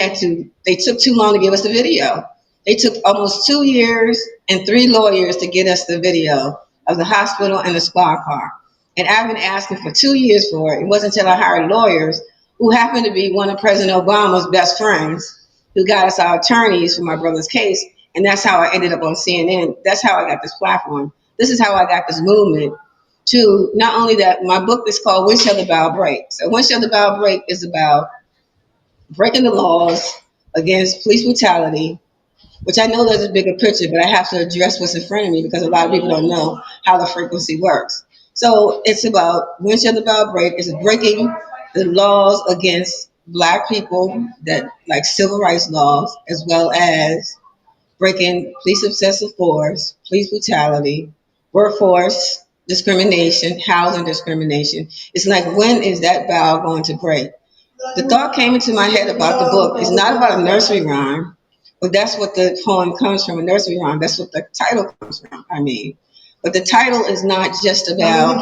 they took too long to give us the video. They took almost 2 years and 3 lawyers to get us the video of the hospital and the squad car. And I've been asking for 2 years for it. It wasn't until I hired lawyers who happened to be one of President Obama's best friends who got us our attorneys for my brother's case. And that's how I ended up on CNN. That's how I got this platform. This is how I got this movement to not only that, my book is called When Shall the Bow Break? So When Shall the Bow Break is about breaking the laws against police brutality, which I know there's a bigger picture, but I have to address what's in front of me because a lot of people don't know how the frequency works. So it's about when shall the bow break? It's breaking the laws against black people that like civil rights laws, as well as breaking police obsessive force, police brutality, workforce discrimination, housing discrimination. It's like when is that bow going to break? The thought came into my head about the book. It's not about a nursery rhyme, but that's what the poem comes from, a nursery rhyme. That's what the title comes from, I mean. But the title is not just about,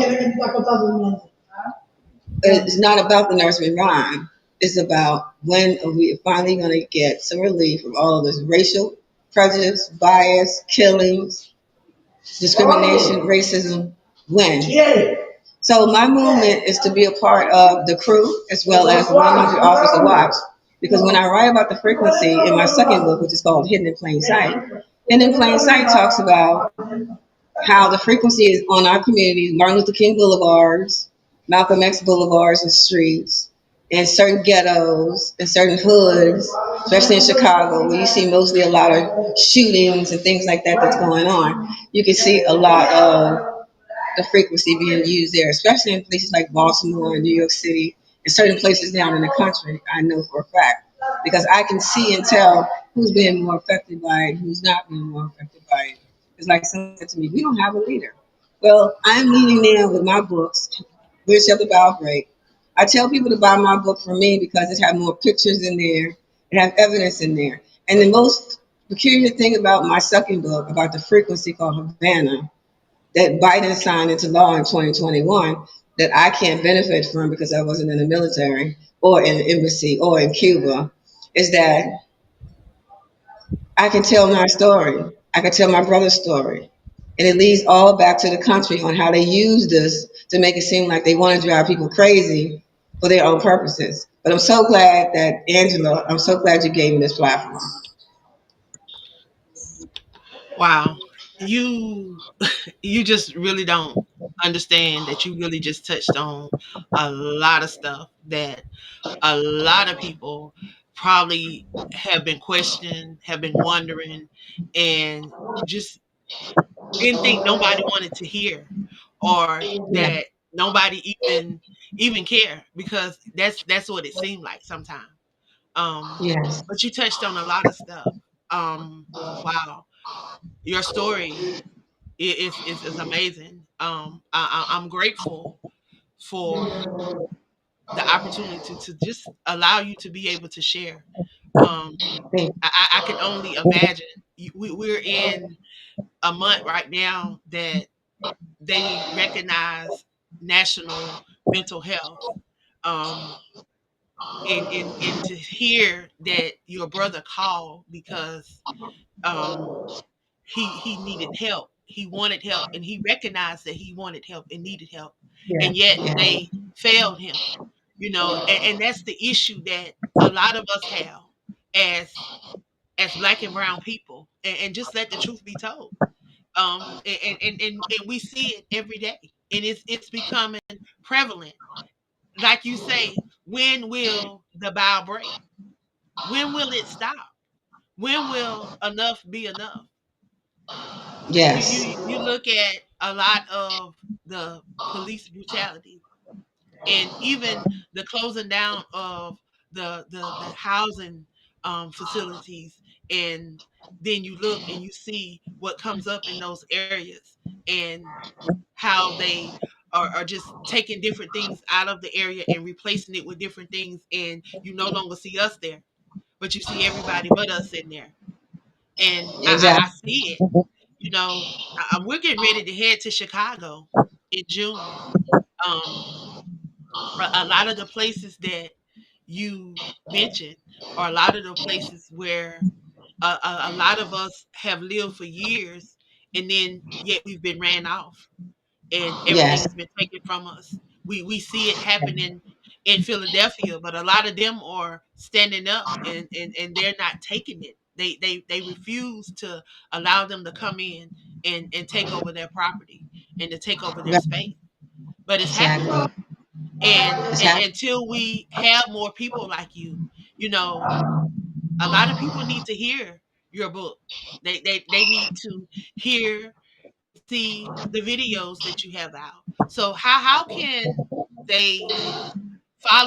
it's not about the nursery rhyme. It's about when are we finally going to get some relief from all of this racial prejudice, bias, killings, discrimination, racism. When? So my movement is to be a part of the crew as well as 100 Authors of Watch. Because when I write about the frequency in my second book, which is called Hidden in Plain Sight, Hidden in Plain Sight talks about how the frequency is on our communities, Martin Luther King boulevards, Malcolm X boulevards and streets, and certain ghettos and certain hoods, especially in Chicago, where you see mostly a lot of shootings and things like that that's going on. You can see a lot of the frequency being used there, especially in places like Baltimore and New York City and certain places down in the country. I know for a fact because I can see and tell who's being more affected by it, who's not being more affected by it. It's like someone said to me, "We don't have a leader." Well, I'm leading now with my books, Where Shall the Bow Break? I tell people to buy my book from me because it has more pictures in there, it has evidence in there. And the most peculiar thing about my second book, about the frequency called Havana, that Biden signed into law in 2021 that I can't benefit from because I wasn't in the military or in the embassy or in Cuba, is that I can tell my story. I can tell my brother's story. And it leads all back to the country on how they use this to make it seem like they want to drive people crazy for their own purposes. But I'm so glad that, Angela, I'm so glad you gave me this platform. Wow. You you just really don't understand that you really just touched on a lot of stuff that a lot of people probably have been questioning, have been wondering, and just didn't think nobody wanted to hear, or Yeah. that nobody even care, because that's what it seemed like sometimes. Yes. But you touched on a lot of stuff. Wow, your story is amazing. I'm grateful for the opportunity to just allow you to be able to share. Um, Thank I can only imagine. We're in a month right now that they recognize National Mental Health. Um, and to hear that your brother called because um, he needed help. He wanted help, and he recognized that he wanted help and needed help, you. and yet Yeah. they failed him. And that's the issue that a lot of us have as black and brown people, and just let the truth be told. And we see it every day, and it's becoming prevalent. Like you say, when will the bow break? When will it stop? When will enough be enough? Yes. You look at a lot of the police brutality, and even the closing down of the housing facilities, and then you look and you see what comes up in those areas, and how they are just taking different things out of the area and replacing it with different things, and you no longer see us there, but you see everybody but us in there. And I Exactly. see it. We're getting ready to head to Chicago in June. um a lot of the places that you mentioned are a lot of the places where a lot of us have lived for years, and then yet we've been ran off and everything Yes. has been taken from us. We see it happening in Philadelphia, but a lot of them are standing up and they're not taking it. They refuse to allow them to come in and take over their property and to take over their Right. space. But it's happening. Exactly. It's And happening. until we have more people like you know, a lot of people need to hear your book. They need to hear, see the videos that you have out. So how can they follow